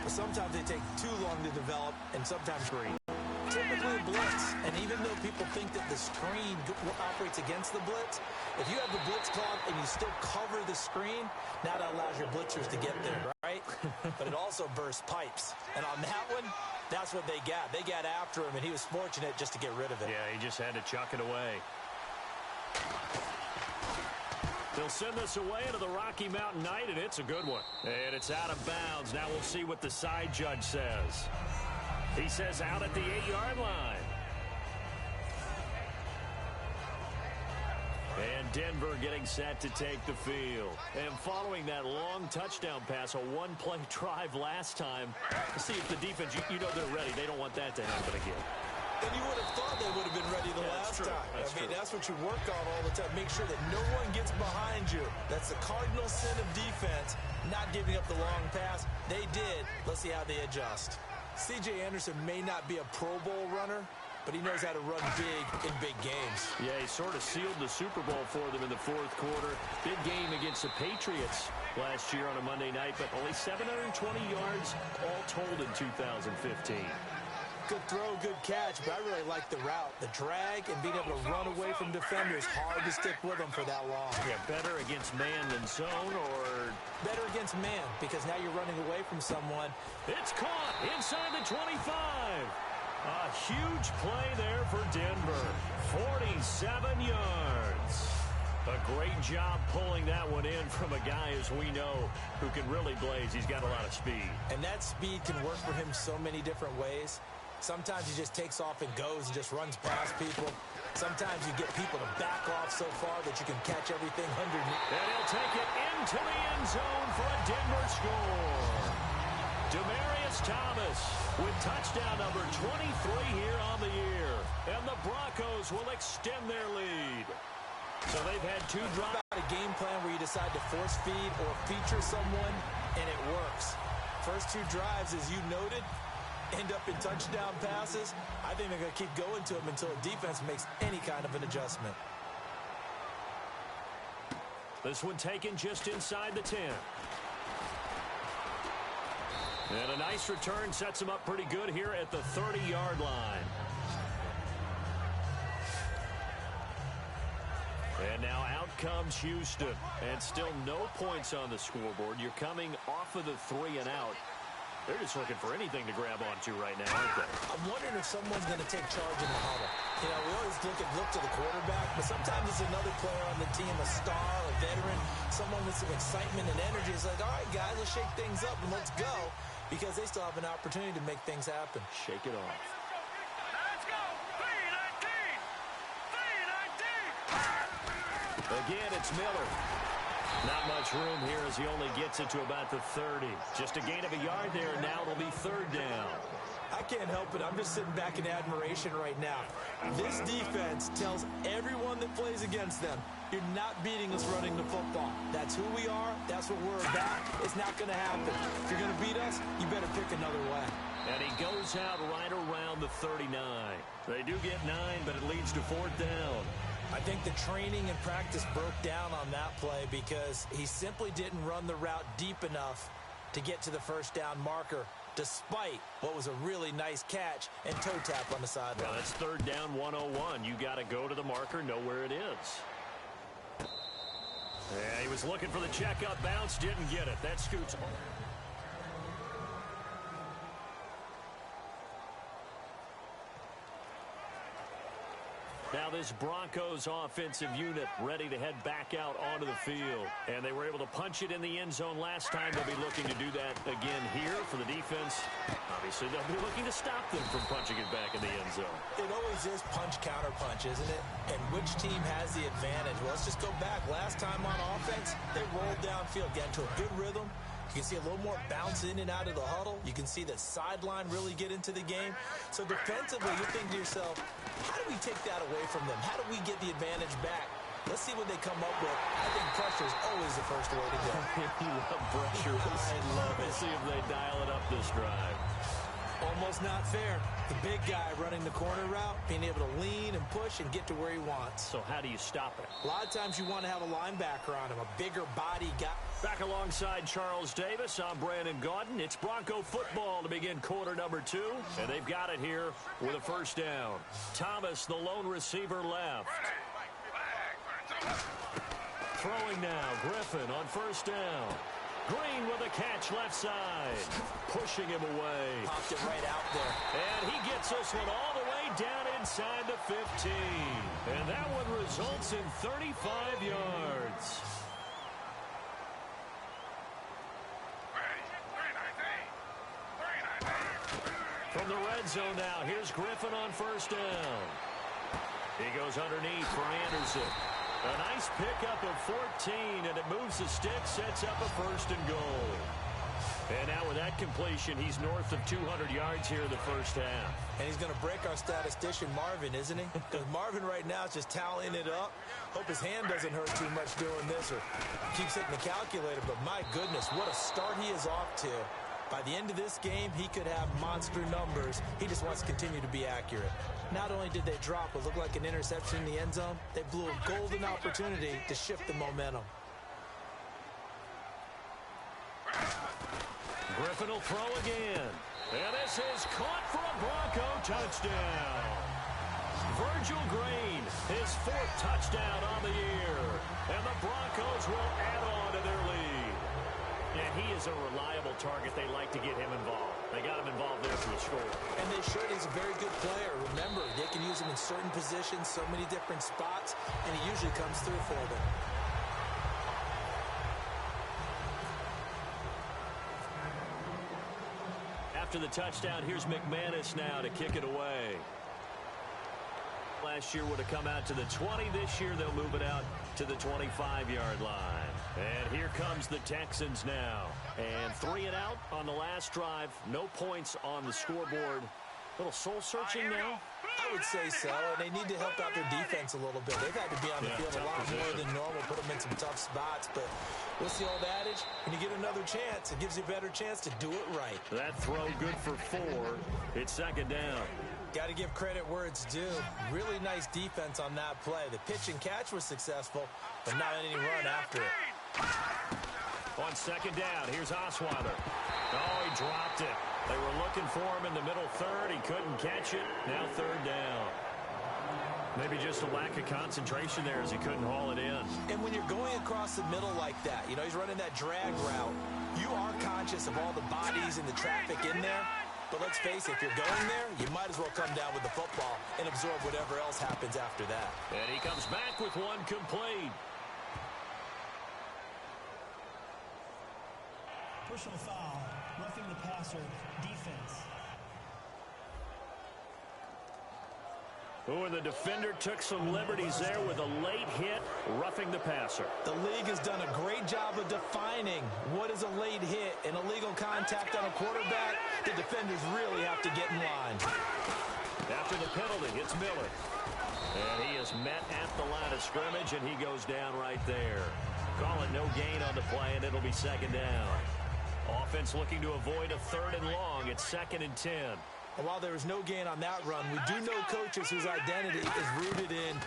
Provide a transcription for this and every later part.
but sometimes they take too long to develop, and sometimes typically a blitz. And even though people think that the screen operates against the blitz, if you have the blitz called and you still cover the screen, now that allows your blitzers to get there, right? But it also bursts pipes. And on that one, that's what they got. They got after him, and he was fortunate just to get rid of it. Yeah, he just had to chuck it away. They'll send this away into the Rocky Mountain Night, and it's a good one. And it's out of bounds. Now we'll see what the side judge says. He says out at the 8-yard line. And Denver getting set to take the field. And following that long touchdown pass, a one-play drive last time, see if the defense, you know they're ready. They don't want that to happen again. And you would have thought they would have been ready the last time. That's what you work on all the time. Make sure that no one gets behind you. That's the cardinal sin of defense, not giving up the long pass. They did. Let's see how they adjust. C.J. Anderson may not be a Pro Bowl runner, but he knows how to run big in big games. Yeah, he sort of sealed the Super Bowl for them in the fourth quarter. Big game against the Patriots last year on a Monday night, but only 720 yards all told in 2015. Good throw, good catch, but I really like the route. The drag and being able to run away from defenders, hard to stick with them for that long. Yeah, better against man than zone, or better against man, because now you're running away from someone. It's caught inside the 25. A huge play there for Denver. 47 yards. A great job pulling that one in from a guy, as we know, who can really blaze. He's got a lot of speed. And that speed can work for him so many different ways. Sometimes he just takes off and goes and just runs past people. Sometimes you get people to back off so far that you can catch everything underneath. And he'll take it into the end zone for a Denver score. Demaryius Thomas with touchdown number 23 here on the year. And the Broncos will extend their lead. So they've had two drives. A game plan where you decide to force feed or feature someone, and it works. First two drives, as you noted, end up in touchdown passes. I think they're going to keep going to them until the defense makes any kind of an adjustment. This one taken just inside the 10. And a nice return sets him up pretty good here at the 30-yard line. And now out comes Houston. And still no points on the scoreboard. You're coming off of the 3 and out. They're just looking for anything to grab onto right now, aren't they? I'm wondering if someone's going to take charge in the huddle. You know, we always look to the quarterback, but sometimes it's another player on the team, a star, a veteran, someone with some excitement and energy. It's like, all right, guys, let's shake things up and let's go, because they still have an opportunity to make things happen. Shake it off. Let's go! 3-19! 3-19! Again, it's Miller. Not much room here as he only gets it to about the 30. Just a gain of a yard there, and now it'll be third down. I can't help it. I'm just sitting back in admiration right now. This defense tells everyone that plays against them, you're not beating us running the football. That's who we are. That's what we're about. It's not going to happen. If you're going to beat us, you better pick another way. And he goes out right around the 39. They do get 9, but it leads to fourth down. I think the training and practice broke down on that play because he simply didn't run the route deep enough to get to the first down marker, despite what was a really nice catch and toe tap on the sideline. Well, that's third down 101. You got to go to the marker, know where it is. Yeah, he was looking for the checkup bounce, didn't get it. That scoots. Now this Broncos offensive unit ready to head back out onto the field. And they were able to punch it in the end zone last time. They'll be looking to do that again here for the defense. Obviously, they'll be looking to stop them from punching it back in the end zone. It always is punch-counter-punch, isn't it? And which team has the advantage? Well, let's just go back. Last time on offense, they rolled downfield, got into a good rhythm. You can see a little more bounce in and out of the huddle. You can see the sideline really get into the game. So defensively, you think to yourself, how do we take that away from them? How do we get the advantage back? Let's see what they come up with. I think pressure is always the first way to go. You love pressure. I love it. Let's see if they dial it up this drive. Almost not fair. The big guy running the corner route, being able to lean and push and get to where he wants. So how do you stop it? A lot of times you want to have a linebacker on him, a bigger body guy. Back alongside Charles Davis, I'm Brandon Gaudin. It's Bronco football to begin quarter number 2, and they've got it here with a first down. Thomas, the lone receiver, left. Throwing now, Griffin on first down. Green with a catch left side. Pushing him away. Popped it right out there. And he gets this one all the way down inside the 15. And that one results in 35 yards. From the red zone now, here's Griffin on first down. He goes underneath for Anderson. A nice pickup of 14, and it moves the stick, sets up a first and goal. And now with that completion, he's north of 200 yards here in the first half. And he's going to break our statistician Marvin, isn't he? Because Marvin right now is just tallying it up. Hope his hand doesn't hurt too much doing this or keeps hitting the calculator. But my goodness, what a start he is off to. By the end of this game, he could have monster numbers. He just wants to continue to be accurate. Not only did they drop what looked like an interception in the end zone, they blew a golden opportunity to shift the momentum. Griffin will throw again. And this is caught for a Bronco touchdown. Virgil Green, his 4th touchdown on the year. And the Broncos will add on to their lead. And he is a reliable target. They like to get him involved. They got him involved there for the score. And they should. He's a very good player. Remember, they can use him in certain positions, so many different spots, and he usually comes through for them. After the touchdown, here's McManus now to kick it away. Last year would have come out to the 20. This year they'll move it out to the 25-yard line. And here comes the Texans now. And 3 and out on the last drive. No points on the scoreboard. Little soul-searching now. I would say so, and they need to help out their defense a little bit. They've had to be on the field a lot more than normal, put them in some tough spots. But what's the old adage? When you get another chance, it gives you a better chance to do it right. That throw good for 4. It's second down. Got to give credit where it's due. Really nice defense on that play. The pitch and catch was successful, but not any run after it. On second down, here's Osweiler. Oh, he dropped it. They were looking for him in the middle third. He couldn't catch it. Now third down. Maybe just a lack of concentration there as he couldn't haul it in. And when you're going across the middle like that, you know, he's running that drag route, you are conscious of all the bodies and the traffic in there. But let's face it, if you're going there, you might as well come down with the football and absorb whatever else happens after that. And he comes back with one complete. Personal foul, roughing the passer, defense. Oh, and the defender took some liberties there with a late hit, roughing the passer. The league has done a great job of defining what is a late hit. An illegal contact on a quarterback, the defenders really have to get in line. After the penalty, it's Miller. And he is met at the line of scrimmage, and he goes down right there. Call it no gain on the play, and it'll be second down. Offense looking to avoid a 3rd and long. It's 2nd and 10. And while there was no gain on that run, we do know coaches whose identity is rooted in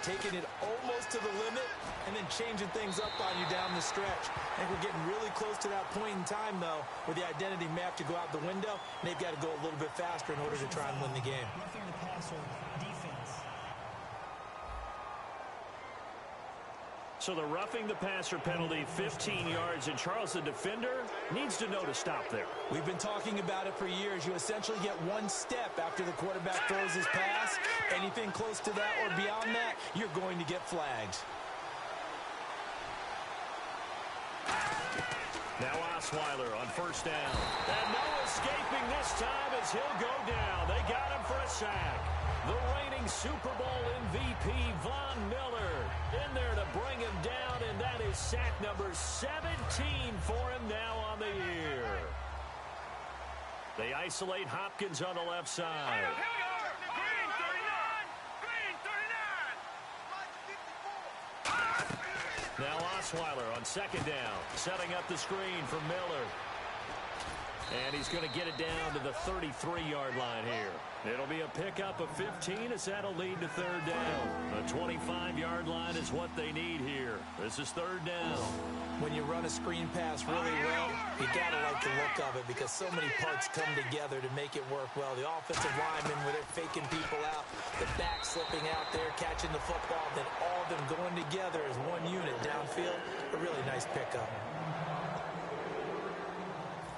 taking it almost to the limit and then changing things up on you down the stretch. I think we're getting really close to that point in time, though, where the identity may have to go out the window, and they've got to go a little bit faster in order to try and win the game. Roughing the passer, defense. So the roughing the passer penalty, 15 yards, and Charles, the defender, needs to know to stop there. We've been talking about it for years. You essentially get one step after the quarterback throws his pass. Anything close to that or beyond that, you're going to get flagged. Now Osweiler on first down. And no escaping this time as he'll go down. They got him for a sack. The reigning Super Bowl MVP, Von Miller, in there to bring him down, and that is sack number 17 for him now on the year. They isolate Hopkins on the left side. Now Osweiler on second down, setting up the screen for Miller. And he's going to get it down to the 33-yard line here. It'll be a pickup of 15 as that'll lead to third down. The 25-yard line is what they need here. This is third down. When you run a screen pass really well, you got to like the look of it because so many parts come together to make it work well. The offensive linemen, where they're faking people out, the back slipping out there, catching the football, then all of them going together as one unit downfield. A really nice pickup.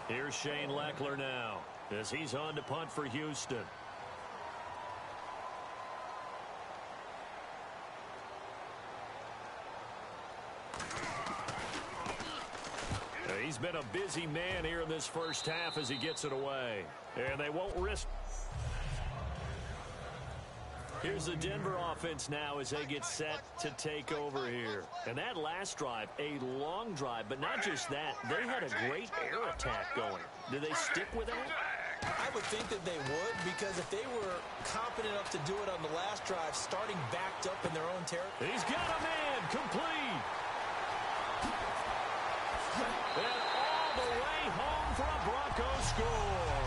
Here's Shane Leckler now as he's on to punt for Houston. He's been a busy man here in this first half as he gets it away. And they won't risk. Here's the Denver offense now as they get set to take over here. And that last drive, a long drive, but not just that. They had a great air attack going. Do they stick with that? I would think that they would, because if they were confident enough to do it on the last drive, starting backed up in their own territory. He's got a man complete. And all the way home for a Broncos score.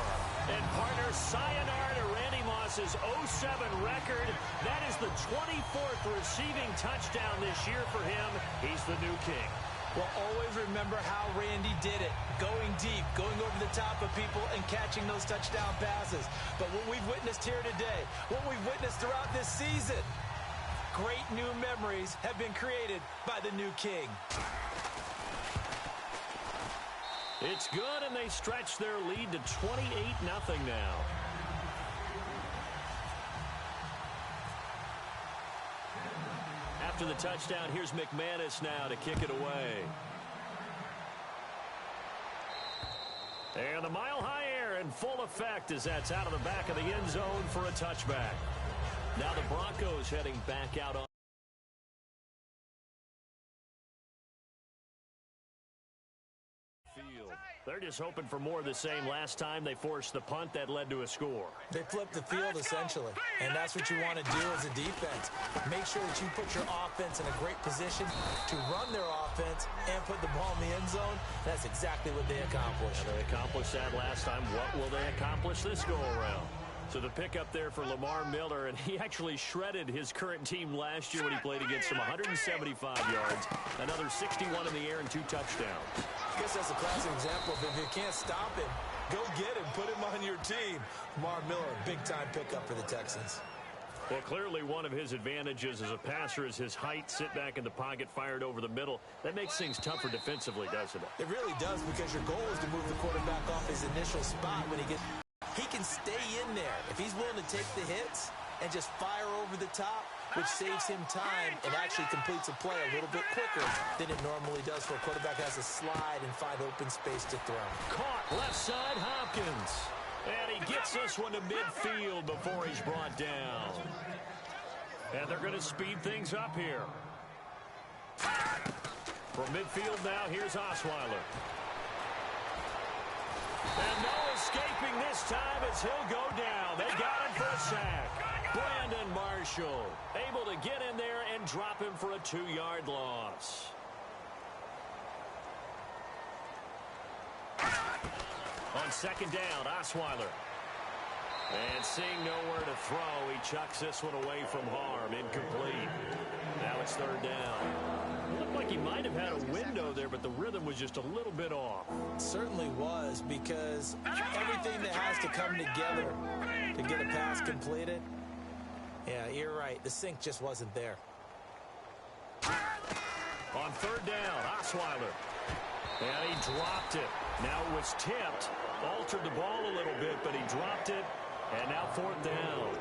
And partner, sayonara to Randy Moss's 07 record. That is the 24th receiving touchdown this year for him. He's the new king. Well, always remember how Randy did it. Going deep, going over the top of people, and catching those touchdown passes. But what we've witnessed here today, what we've witnessed throughout this season, great new memories have been created by the new king. It's good, and they stretch their lead to 28-0 now. After the touchdown, here's McManus now to kick it away. And the mile-high air in full effect as that's out of the back of the end zone for a touchback. Now the Broncos heading back out on field. They're just hoping for more of the same. Last time they forced the punt that led to a score. They flipped the field, essentially, and that's what you want to do as a defense. Make sure that you put your offense in a great position to run their offense and put the ball in the end zone. That's exactly what they accomplished. They accomplished that last time. What will they accomplish this go-around? So the pickup there for Lamar Miller, and he actually shredded his current team last year when he played against them. 175 yards, another 61 in the air, and 2 touchdowns. I guess that's a classic example of if you can't stop him, go get him, put him on your team. Lamar Miller, big-time pickup for the Texans. Well, clearly one of his advantages as a passer is his height. Sit back in the pocket, fired over the middle. That makes things tougher defensively, doesn't it? It really does, because your goal is to move the quarterback off his initial spot when he gets... He can stay in there if he's willing to take the hits and just fire over the top, which saves him time and actually completes a play a little bit quicker than it normally does, for a quarterback has to slide and find open space to throw. Caught left side, Hopkins. And he gets this one to midfield before he's brought down. And they're going to speed things up here. From midfield now, here's Osweiler. And no escaping this time as he'll go down. They got him for a sack. Brandon Marshall able to get in there and drop him for a 2-yard loss. On second down, Osweiler. And seeing nowhere to throw, he chucks this one away from harm. Incomplete. Now it's third down. It looked like he might have had a window there, but the rhythm was just a little bit off. It certainly was, because everything that has to come together to get a pass completed, yeah, you're right. The sync just wasn't there. On third down, Osweiler. And he dropped it. Now it was tipped. Altered the ball a little bit, but he dropped it. And now fourth down.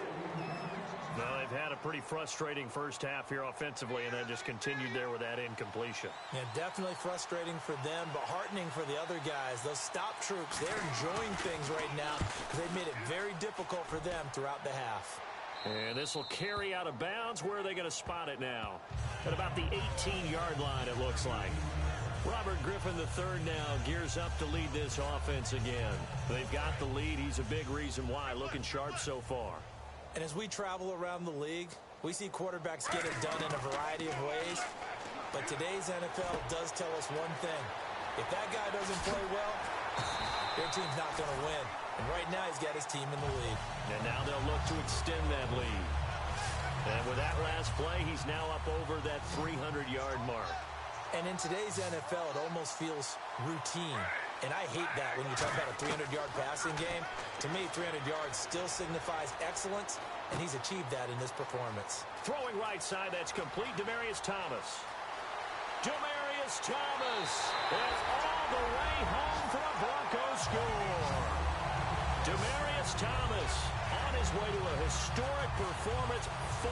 Well, they've had a pretty frustrating first half here offensively, and then just continued there with that incompletion. Yeah, definitely frustrating for them, but heartening for the other guys. Those stop troops, they're enjoying things right now because they've made it very difficult for them throughout the half. And this will carry out of bounds. Where are they going to spot it now? At about the 18-yard line, it looks like. Robert Griffin III now gears up to lead this offense again. They've got the lead. He's a big reason why. Looking sharp so far. And as we travel around the league, we see quarterbacks get it done in a variety of ways. But today's NFL does tell us one thing. If that guy doesn't play well, their team's not going to win. And right now, he's got his team in the lead. And now they'll look to extend that lead. And with that last play, he's now up over that 300-yard mark. And in today's NFL, it almost feels routine. And I hate that when you talk about a 300-yard passing game. To me, 300 yards still signifies excellence, and he's achieved that in this performance. Throwing right side, that's complete. Demaryius Thomas. Demaryius Thomas is all the way home for a Broncos score. Demaryius Thomas on his way to a historic performance, 4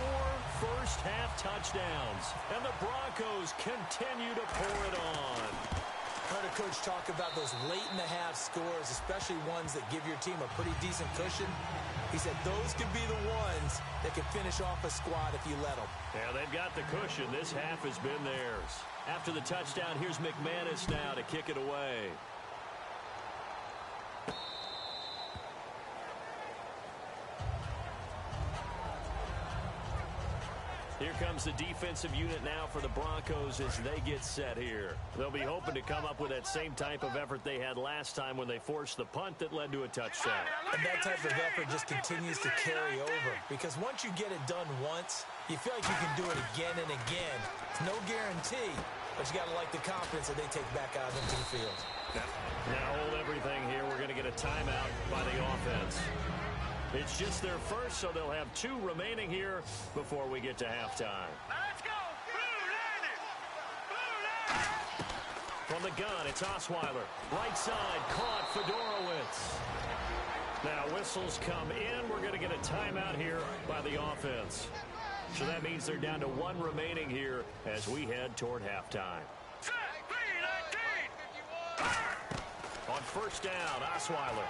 first-half touchdowns. And the Broncos continue to pour it on. Heard a coach talk about those late-in-the-half scores, especially ones that give your team a pretty decent cushion. He said those could be the ones that could finish off a squad if you let them. Yeah, they've got the cushion. This half has been theirs. After the touchdown, here's McManus now to kick it away. Here comes the defensive unit now for the Broncos as they get set here. They'll be hoping to come up with that same type of effort they had last time when they forced the punt that led to a touchdown. And that type of effort just continues to carry over, because once you get it done once, you feel like you can do it again and again. It's no guarantee, but you got to like the confidence that they take back out into the field. Now hold everything here. We're going to get a timeout by the offense. It's just their first, so they'll have 2 remaining here before we get to halftime. Let's go! From the gun, it's Osweiler. Right side, caught Fedorowicz. Now whistles come in. We're going to get a timeout here by the offense. So that means they're down to 1 remaining here as we head toward halftime. On first down, Osweiler.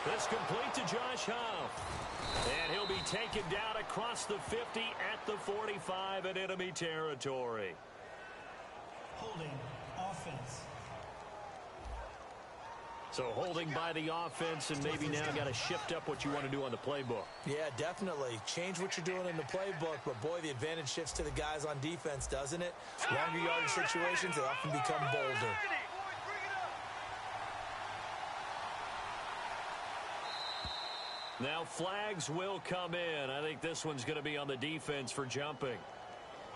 This complete to Josh Huff. And he'll be taken down across the 50 at the 45 in enemy territory. Holding offense. So holding by the offense, and maybe now got to shift up what you want to do on the playbook. Yeah, definitely. Change what you're doing in the playbook, but boy, the advantage shifts to the guys on defense, doesn't it? Longer yardage situations, they often become bolder. Now flags will come in. I think this one's going to be on the defense for jumping.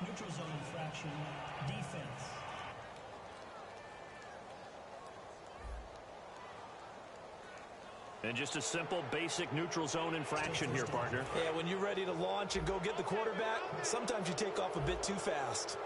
Neutral zone infraction, defense. And just a simple, basic neutral zone infraction here, partner. Yeah, when you're ready to launch and go get the quarterback, sometimes you take off a bit too fast.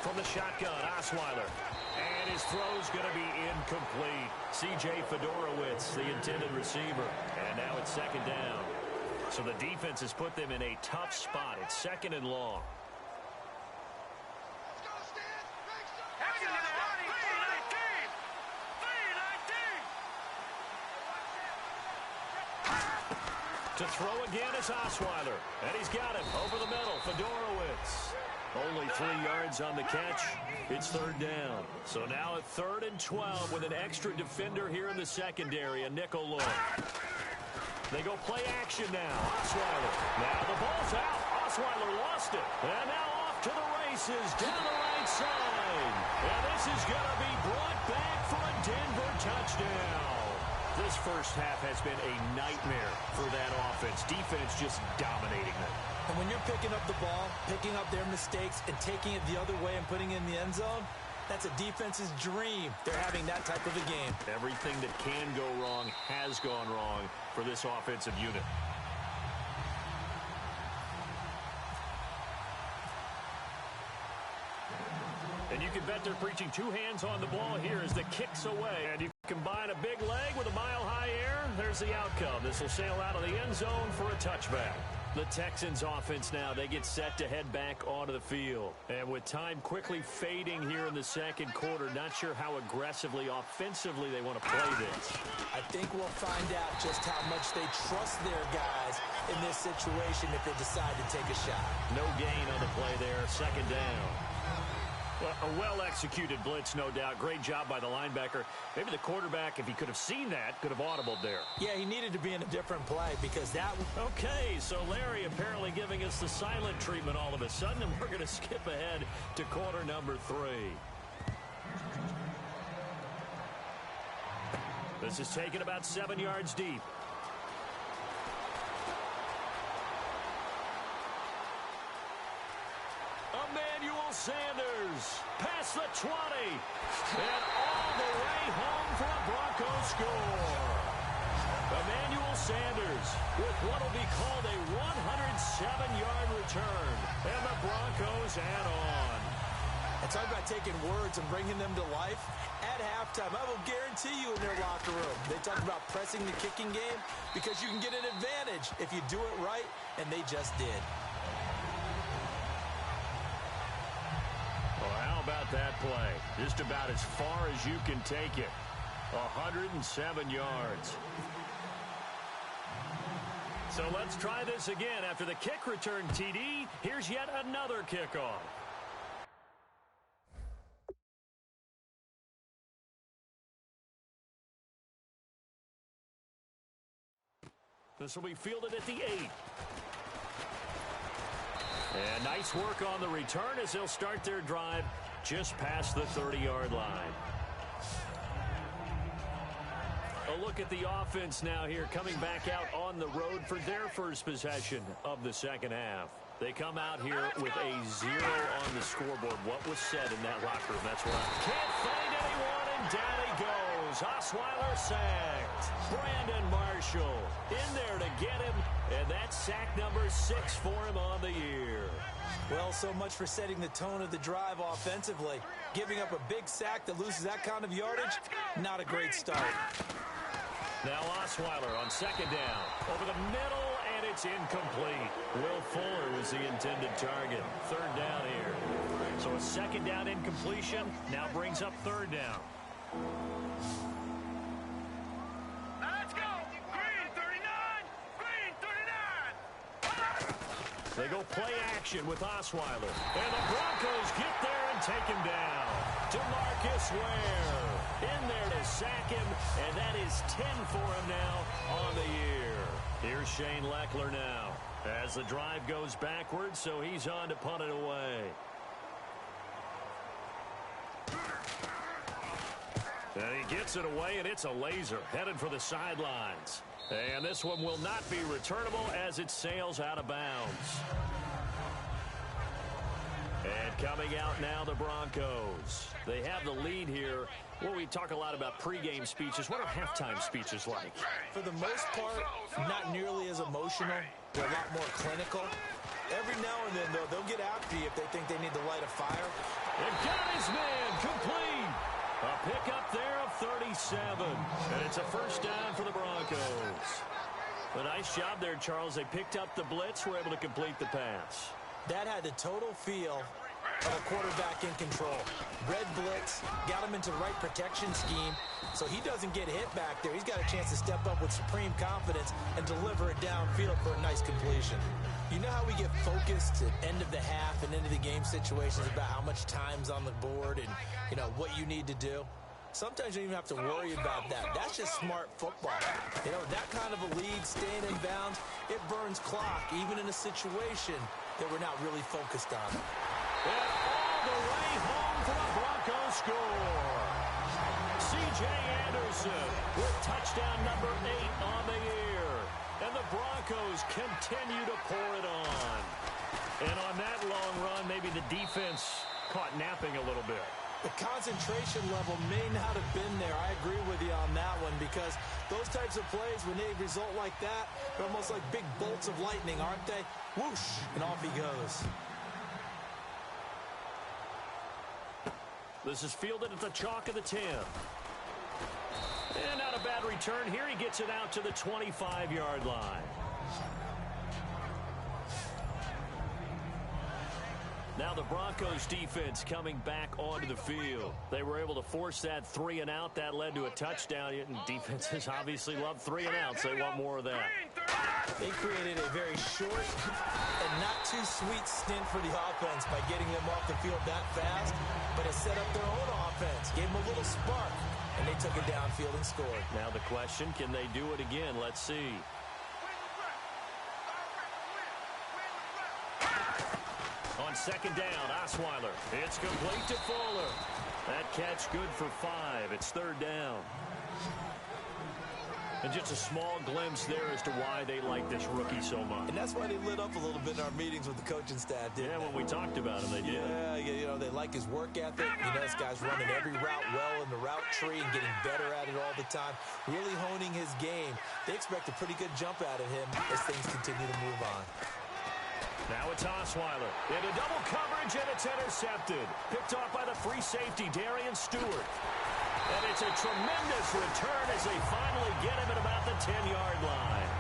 From the shotgun, Osweiler. And his throw's going to be incomplete. C.J. Fedorowicz, the intended receiver. And now it's second down. So the defense has put them in a tough spot. It's second and long. To throw again is Osweiler. And he's got it over the middle. Fedorowicz. Only 3 yards on the catch. It's third down. So now a 3rd and 12 with an extra defender here in the secondary. A nickel look. They go play action now. Osweiler. Now the ball's out. Osweiler lost it. And now off to the races down the right side. And this is going to be brought back for a Denver touchdown. This first half has been a nightmare for that offense. Defense just dominating them. And when you're picking up the ball, picking up their mistakes, and taking it the other way and putting it in the end zone, that's a defense's dream. They're having that type of a game. Everything that can go wrong has gone wrong for this offensive unit. And you can bet they're preaching 2 hands on the ball here as the kick's away. And you combine a big leg with a mile-high air. There's the outcome. This will sail out of the end zone for a touchback. The Texans offense now, they get set to head back onto the field. And with time quickly fading here in the second quarter, not sure how aggressively, offensively they want to play this. I think we'll find out just how much they trust their guys in this situation if they decide to take a shot. No gain on the play there, second down. Well, a well-executed blitz, no doubt. Great job by the linebacker. Maybe the quarterback, if he could have seen that, could have audibled there. Yeah, he needed to be in a different play because that... Okay, so Larry apparently giving us the silent treatment all of a sudden, and we're going to skip ahead to quarter number 3. This is taken about 7 yards deep. Sanders past the 20 and all the way home for a Broncos score. Emmanuel Sanders with what will be called a 107-yard return, and the Broncos add on. And talk about taking words and bringing them to life. At halftime, I will guarantee you in their locker room, they talk about pressing the kicking game because you can get an advantage if you do it right, and they just did. Well, how about that play? Just about as far as you can take it. 107 yards. So let's try this again. After the kick return TD, here's yet another kickoff. This will be fielded at the 8. And nice work on the return as they'll start their drive just past the 30-yard line. A look at the offense now here, coming back out on the road for their first possession of the second half. They come out here with a 0 on the scoreboard. What was said in that locker room? That's right. Can't find anyone, and down he goes. Osweiler sacked. Brandon Marshall in there to get him, and that's sack number 6 for him on the year. Well, so much for setting the tone of the drive offensively. Giving up a big sack that loses that kind of yardage, not a great start. Now Osweiler on second down. Over the middle, and it's incomplete. Will Fuller was the intended target. Third down here. So a second down incompletion now brings up third down. Let's go! Green 39! Green 39! They go play action with Osweiler. And the Broncos get there and take him down. DeMarcus Ware in there to sack him, and that is 10 for him now on the year. Here's Shane Leckler now as the drive goes backwards, so he's on to punt it away. And he gets it away, and it's a laser headed for the sidelines. And this one will not be returnable as it sails out of bounds. And coming out now, the Broncos. They have the lead here. Well, we talk a lot about pregame speeches. What are halftime speeches like? For the most part, not nearly as emotional. They're a lot more clinical. Every now and then, though, they'll get after you if they think they need to light a fire. And got his man complete. A pickup there of 37. And it's a first down for the Broncos. A nice job there, Charles. They picked up the blitz, were able to complete the pass. That had the total feel of a quarterback in control. Red blitz, got him into the right protection scheme, so he doesn't get hit back there. He's got a chance to step up with supreme confidence and deliver it downfield for a nice completion. You know how we get focused at end of the half and into the game situations about how much time's on the board and, you know, what you need to do? Sometimes you don't even have to worry about that. That's just smart football. You know, that kind of a lead, staying in bounds, it burns clock, even in a situation that we're not really focused on. And all the way home for a Broncos score. C.J. Anderson with touchdown number 8 on the year. And the Broncos continue to pour it on. And on that long run, maybe the defense caught napping a little bit. The concentration level may not have been there. I agree with you on that one because those types of plays, when they result like that, they're almost like big bolts of lightning, aren't they? Whoosh, and off he goes. This is fielded at the chalk of the 10. And not a bad return here. He gets it out to the 25-yard line. Now the Broncos defense coming back onto the field. They were able to force that 3 and out. That led to a touchdown. And defenses obviously love 3 and outs. They want more of that. They created a very short and not bittersweet stint for the offense by getting them off the field that fast, but it set up their own offense, gave them a little spark, and they took it downfield and scored. Now the question, can they do it again? Let's see. On second down, Osweiler. It's complete to Fuller. That catch good for 5. It's third down. And just a small glimpse there as to why they like this rookie so much. And that's why they lit up a little bit in our meetings with the coaching staff, didn't they? When we talked about him, they did. Yeah, you know, they like his work ethic. You know, this guy's running every route well in the route tree and getting better at it all the time, really honing his game. They expect a pretty good jump out of him as things continue to move on. Now it's Osweiler. Into double coverage, and it's intercepted. Picked off by the free safety, Darian Stewart. And it's a tremendous return as they finally get him at about the 10-yard line.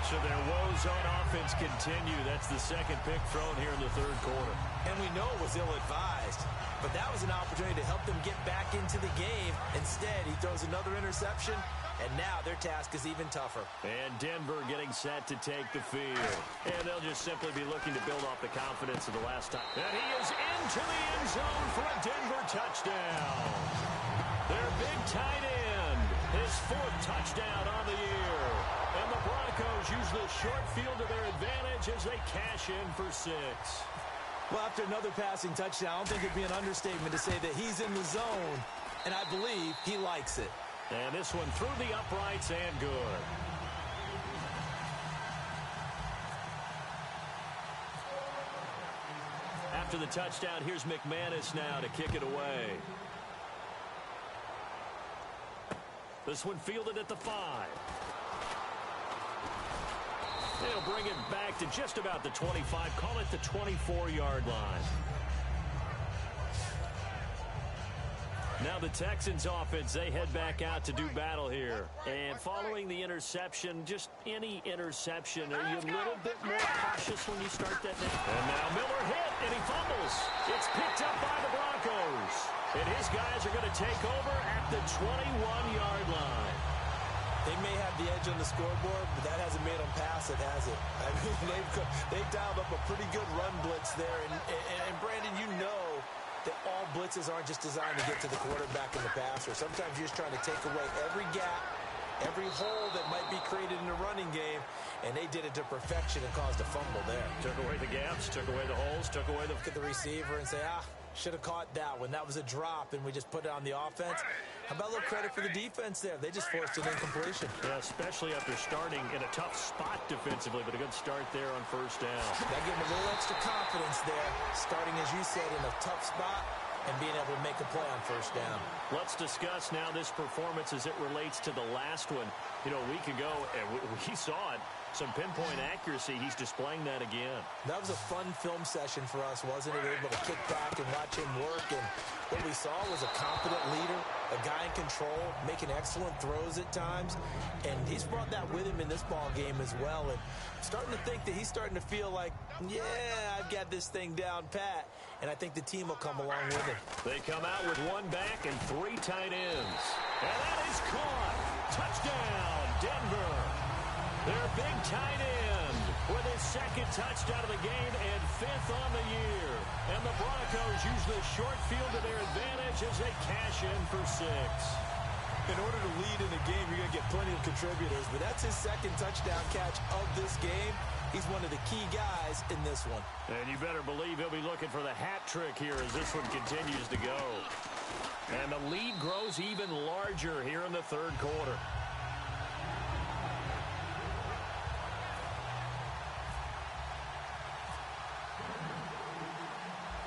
So their woes on offense continue. That's the second pick thrown here in the third quarter. And we know it was ill-advised, but that was an opportunity to help them get back into the game. Instead, he throws another interception, and now their task is even tougher. And Denver getting set to take the field. And they'll just simply be looking to build off the confidence of the last time. And he is into the end zone for a Denver touchdown. Their big tight end, his 4th touchdown on the year. And the Broncos use the short field to their advantage as they cash in for 6. Well, after another passing touchdown, I don't think it'd be an understatement to say that he's in the zone, and I believe he likes it. And this one through the uprights and good. After the touchdown, here's McManus now to kick it away. This one fielded at the 5. They'll bring it back to just about the 25. Call it the 24-yard line. Now the Texans offense, they head back out to do battle here. And following the interception, just any interception, are you a little bit more cautious when you start that now? And now Miller hit, and he fumbles. It's picked up by the Broncos. And his guys are going to take over at the 21-yard line. They may have the edge on the scoreboard, but that hasn't made them pass it, has it? I mean, they've dialed up a pretty good run blitz there. And Brandon, you know that all blitzes aren't just designed to get to the quarterback and the passer. Sometimes you're just trying to take away every gap, every hole that might be created in the running game, and they did it to perfection and caused a fumble there. Took away the gaps, took away the holes, took away the... Look at the receiver and say, should have caught that one. That was a drop, and we just put it on the offense. How about a little credit for the defense there? They just forced an incompletion. Yeah, especially after starting in a tough spot defensively, but a good start there on first down. That gave them a little extra confidence there, starting, as you said, in a tough spot and being able to make a play on first down. Let's discuss now this performance as it relates to the last one. You know, a week ago, and we saw it. Some pinpoint accuracy. He's displaying that again. That was a fun film session for us, wasn't it? We were able to kick back and watch him work. And what we saw was a competent leader, a guy in control, making excellent throws at times. And he's brought that with him in this ball game as well. And I'm starting to think that he's starting to feel like, yeah, I've got this thing down pat. And I think the team will come along with him. They come out with 1 back and 3 tight ends. And that is caught. Touchdown, Denver. Their big tight end with his 2nd touchdown of the game and 5th on the year. And the Broncos use the short field to their advantage as they cash in for 6. In order to lead in a game, you're going to get plenty of contributors, but that's his 2nd touchdown catch of this game. He's one of the key guys in this one. And you better believe he'll be looking for the hat trick here as this one continues to go. And the lead grows even larger here in the third quarter.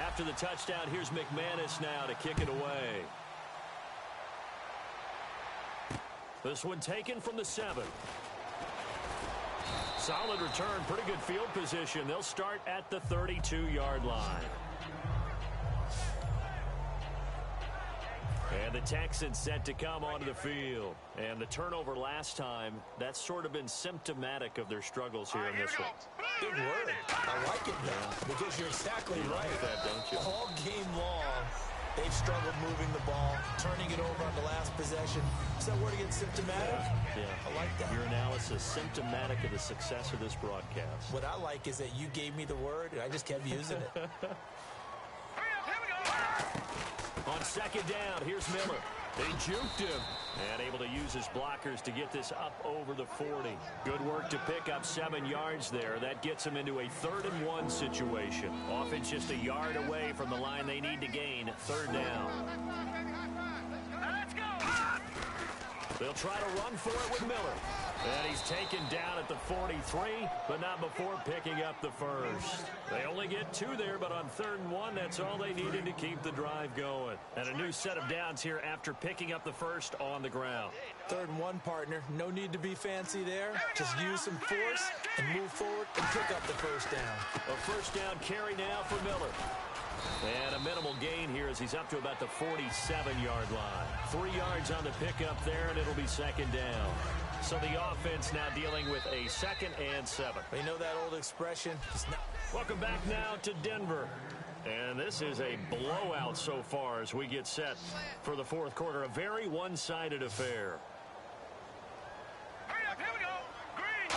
After the touchdown, here's McManus now to kick it away. This one taken from the 7. Solid return, pretty good field position. They'll start at the 32-yard line. And the Texans set to come onto the field. And the turnover last time, that's sort of been symptomatic of their struggles here in this one. Good word. I like it now because you're exactly right. Like that, don't you? All game long, They've struggled moving the ball, turning it over on the last possession. Is that word again, symptomatic? Yeah. I like that. Your analysis, symptomatic of the success of this broadcast. What I like is that you gave me the word, and I just kept using it. Here we go. On second down, here's Miller. They juked him. And able to use his blockers to get this up over the 40. Good work to pick up 7 yards there. That gets him into a 3rd and 1 situation. Offense just a yard away from the line they need to gain. 3rd down. Let's go. They'll try to run for it with Miller. And he's taken down at the 43, but not before picking up the first. They only get 2 there, but on 3rd and 1, that's all they needed to keep the drive going. And a new set of downs here after picking up the first on the ground. 3rd and 1, partner. No need to be fancy there. Just use some force and move forward and pick up the first down. A first down carry now for Miller. And a minimal gain here as he's up to about the 47-yard line. 3 yards on the pickup there, and it'll be 2nd down. So the offense now dealing with a 2nd and 7. You know that old expression? Welcome back now to Denver. And this is a blowout so far as we get set for the 4th quarter. A very one-sided affair. Hurry up, here we go. Green.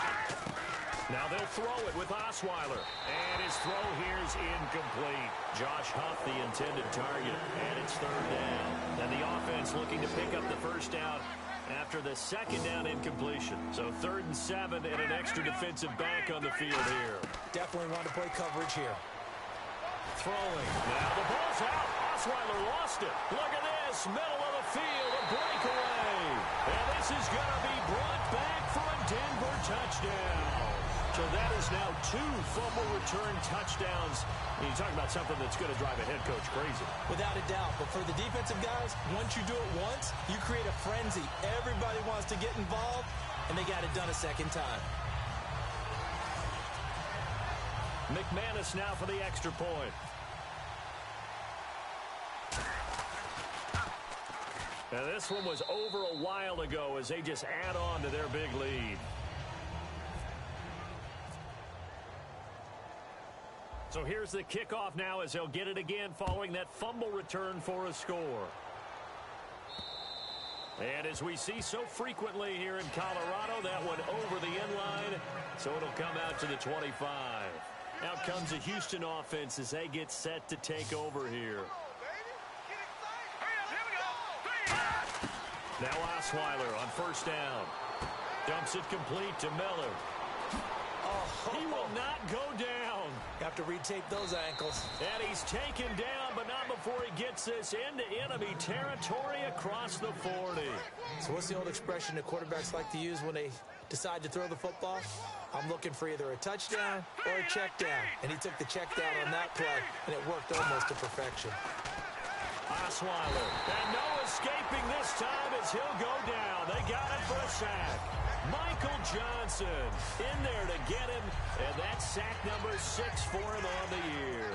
Now they'll throw it with Osweiler. And his throw here is incomplete. Josh Huff, the intended target. And it's 3rd down. And the offense looking to pick up the first down after the 2nd down incompletion. So 3rd and 7 and an extra defensive back on the field here. Definitely want to play coverage here. Throwing. Now the ball's out. Osweiler lost it. Look at this. Middle of the field. A breakaway. And this is going to be brought back for a Denver touchdown. So that is now 2 fumble return touchdowns. And you talk about something that's going to drive a head coach crazy. Without a doubt. But for the defensive guys, once you do it once, you create a frenzy. Everybody wants to get involved, and they got it done a 2nd time. McManus now for the extra point. Now this one was over a while ago as they just add on to their big lead. So here's the kickoff now as they'll get it again following that fumble return for a score. And as we see so frequently here in Colorado, that one over the end line, so it'll come out to the 25. Out comes the Houston offense as they get set to take over here. Now Osweiler on 1st down. Dumps it complete to Miller. He will not go down. You have to retape those ankles. And he's taken down, but not before he gets this into enemy territory across the 40. So what's the old expression that quarterbacks like to use when they decide to throw the football? I'm looking for either a touchdown or a check down. And he took the check down on that play, and it worked almost to perfection. Osweiler. And no escaping this time as he'll go down. They got it for a sack. Michael Johnson in there to get him, and that's sack number 6 for him on the year.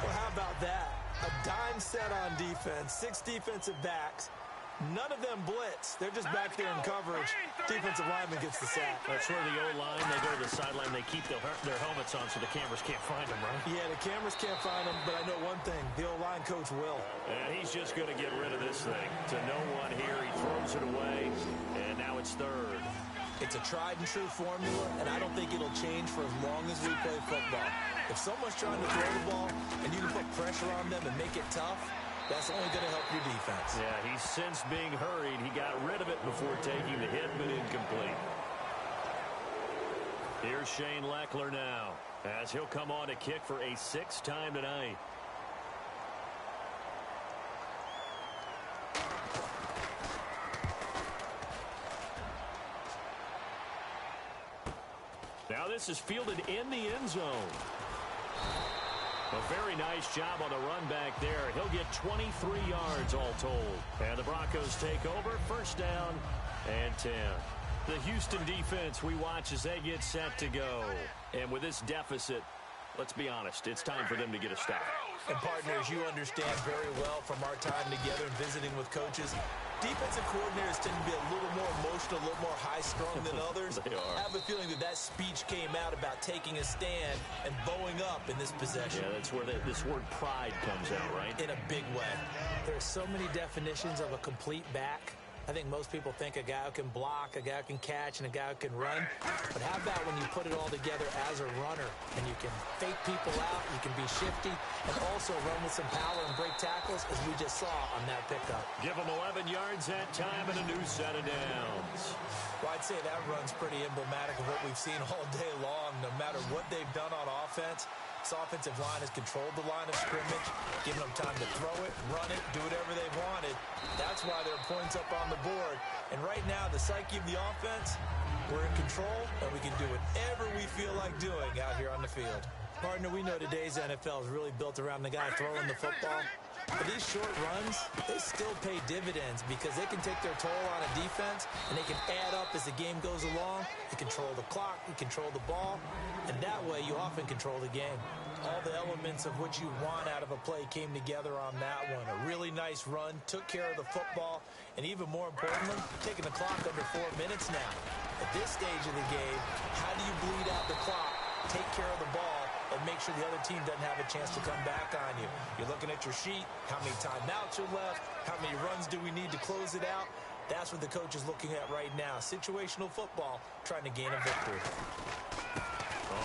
Well, how about that? A dime set on defense, 6 defensive backs. None of them blitz. They're just back there in coverage. Defensive lineman gets the sack. That's where the O-line, they go to the sideline, they keep their helmets on so the cameras can't find them, right? Yeah, the cameras can't find them, but I know one thing. The O-line coach will. And he's just going to get rid of this thing. To no one here, he throws it away, and now it's 3rd. It's a tried-and-true formula, and I don't think it'll change for as long as we play football. If someone's trying to throw the ball and you can put pressure on them and make it tough, that's only going to help your defense. Yeah, he's since being hurried. He got rid of it before taking the hit, but incomplete. Here's Shane Leckler now, as he'll come on to kick for a 6th time tonight. Now this is fielded in the end zone. A very nice job on the run back there. He'll get 23 yards all told. And the Broncos take over. 1st down and 10. The Houston defense we watch as they get set to go. And with this deficit, let's be honest, it's time for them to get a stop. And partners, you understand very well from our time together and visiting with coaches, Defensive coordinators tend to be a little more emotional, a little more high-strung than others. They are. I have a feeling that that speech came out about taking a stand and bowing up in this possession. Yeah, that's where this word pride comes out, right? In a big way. There are so many definitions of a complete back. I think most people think a guy who can block, a guy who can catch, and a guy who can run. But how about when you put it all together as a runner and you can fake people out, you can be shifty, and also run with some power and break tackles, as we just saw on that pickup. Give them 11 yards that time and a new set of downs. Well, I'd say that run's pretty emblematic of what we've seen all day long. No matter what they've done on offense, this offensive line has controlled the line of scrimmage, given them time to throw it, run it, do whatever they wanted. That's why there are points up on the board. And right now, the psyche of the offense, we're in control, and we can do whatever we feel like doing out here on the field. Partner, we know today's NFL is really built around the guy throwing the football. But these short runs, they still pay dividends because they can take their toll on a defense, and they can add up as the game goes along. You control the clock, you control the ball, and that way you often control the game. All the elements of what you want out of a play came together on that one. A really nice run, took care of the football, and even more importantly, taking the clock under 4 minutes now. At this stage of the game, how do you bleed out the clock, take care of the ball, and make sure the other team doesn't have a chance to come back on you? You're looking at your sheet, how many timeouts are left, how many runs do we need to close it out? That's what the coach is looking at right now. Situational football, trying to gain a victory.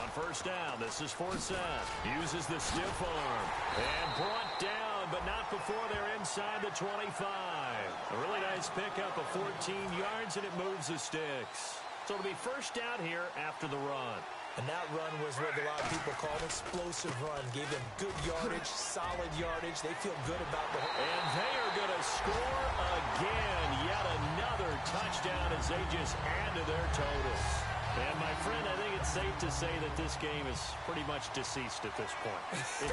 On first down, this is Forsett. Uses the stiff arm. And brought down, but not before they're inside the 25. A really nice pickup of 14 yards, and it moves the sticks. So it'll be first down here after the run. And that run was what a lot of people call an explosive run. Gave them good yardage, solid yardage. They feel good about the whole. And they are going to score again. Yet another touchdown as they just add to their totals. And, my friend, I think it's safe to say that this game is pretty much deceased at this point.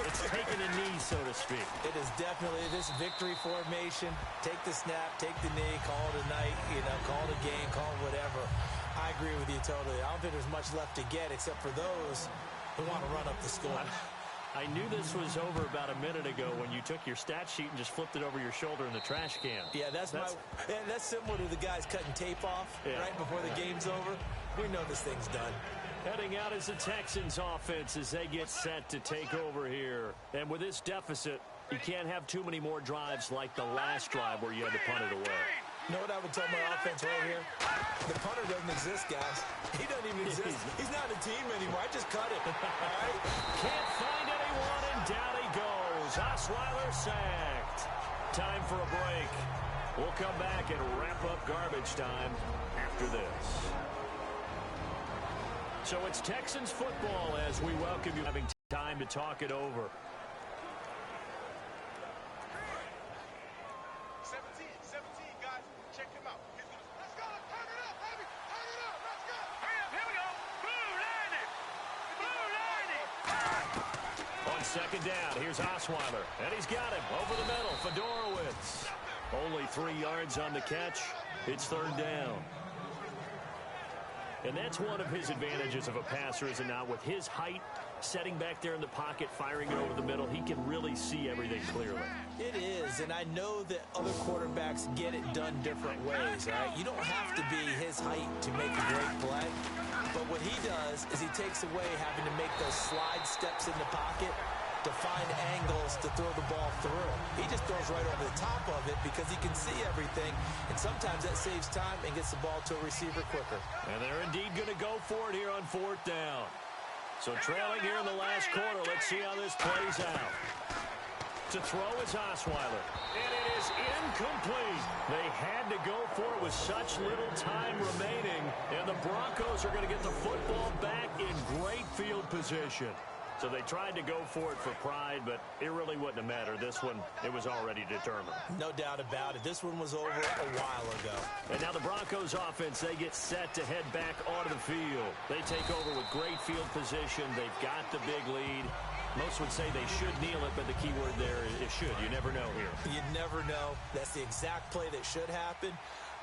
It's taken a knee, so to speak. It is definitely this victory formation. Take the snap, take the knee, call it a night, call it a game, call it whatever. I agree with you totally. I don't think there's much left to get except for those who want to run up the score. I knew this was over about a minute ago when you took your stat sheet and just flipped it over your shoulder in the trash can. Yeah, that's similar to the guys cutting tape off right before the game's over. We know this thing's done. Heading out is the Texans offense as they get set to take over here. And with this deficit, you can't have too many more drives like the last drive where you had to punt it away. You know what I would tell my offense right here? The punter doesn't exist, guys. He doesn't even exist. He's not a team anymore. I just cut it. All right? Can't find anyone, and down he goes. Osweiler sacked. Time for a break. We'll come back and wrap up garbage time after this. So it's Texans football as we welcome you, having time to talk it over. 17, guys. Check him out. Let's go. Turn it up, baby. Turn it up. Let's go. Hurry up. Here we go. Blue 90. Blue 90. On second down, here's Osweiler. And he's got him over the middle. Fedorowicz. Only 3 yards on the catch. It's third down. And that's one of his advantages of a passer, is it not? With his height, setting back there in the pocket, firing it over the middle, he can really see everything clearly. It is, and I know that other quarterbacks get it done different ways, right? You don't have to be his height to make a great play, but what he does is he takes away having to make those slide steps in the pocket to find angles to throw the ball through. He just throws right over the top of it because he can see everything, and sometimes that saves time and gets the ball to a receiver quicker. And they're indeed going to go for it here on fourth down. So trailing here in the last quarter, let's see how this plays out. To throw is Osweiler. And it is incomplete. They had to go for it with such little time remaining, and the Broncos are going to get the football back in great field position. So they tried to go for it for pride, but it really wouldn't have mattered. This one, it was already determined. No doubt about it. This one was over a while ago. And now the Broncos offense, they get set to head back onto the field. They take over with great field position. They've got the big lead. Most would say they should kneel it, but the key word there is should. You never know here. You never know. That's the exact play that should happen.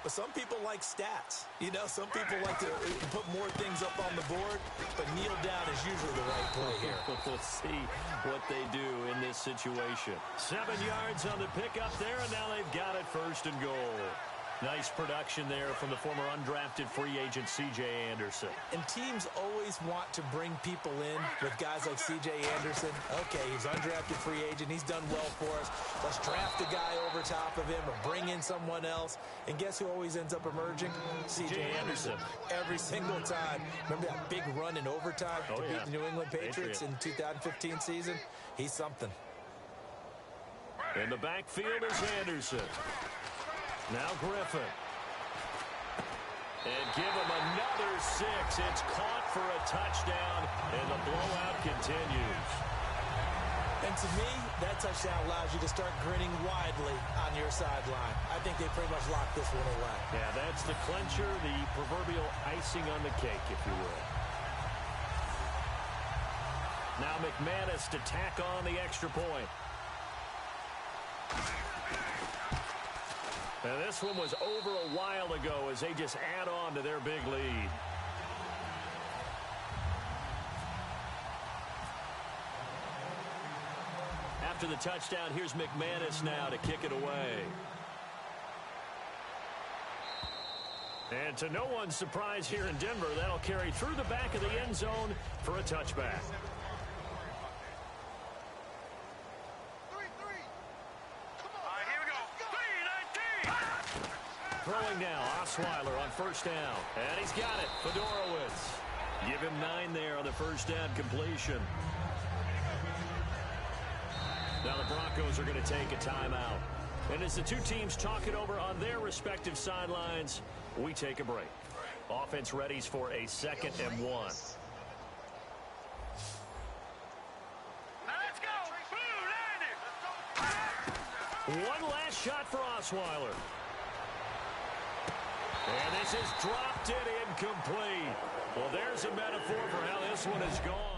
But some people like stats. Some people like to put more things up on the board, but kneel down is usually the right play here. we'll see what they do in this situation. 7 yards on the pickup there, and now they've got it 1st and goal. Nice production there from the former undrafted free agent C.J. Anderson. And teams always want to bring people in with guys like C.J. Anderson. Okay, he's undrafted free agent. He's done well for us. Let's draft a guy over top of him or bring in someone else. And guess who always ends up emerging? C.J. Anderson. Every single time. Remember that big run in overtime to beat the New England Patriots in 2015 season? He's something. In the backfield is Anderson. Now Griffin. And give him another 6. It's caught for a touchdown, and the blowout continues. And to me, that touchdown allows you to start grinning widely on your sideline. I think they pretty much locked this one away. Yeah, that's the clincher, the proverbial icing on the cake, if you will. Now McManus to tack on the extra point. And this one was over a while ago as they just add on to their big lead. After the touchdown, here's McManus now to kick it away. And to no one's surprise here in Denver, that'll carry through the back of the end zone for a touchback. Throwing now, Osweiler on 1st down. And he's got it, Fedorowicz. Give him 9 there on the 1st down completion. Now the Broncos are going to take a timeout. And as the two teams talk it over on their respective sidelines, we take a break. Offense readies for a 2nd and 1. Let's go. One last shot for Osweiler. And this is dropped it incomplete. Well, there's a metaphor for how this one has gone.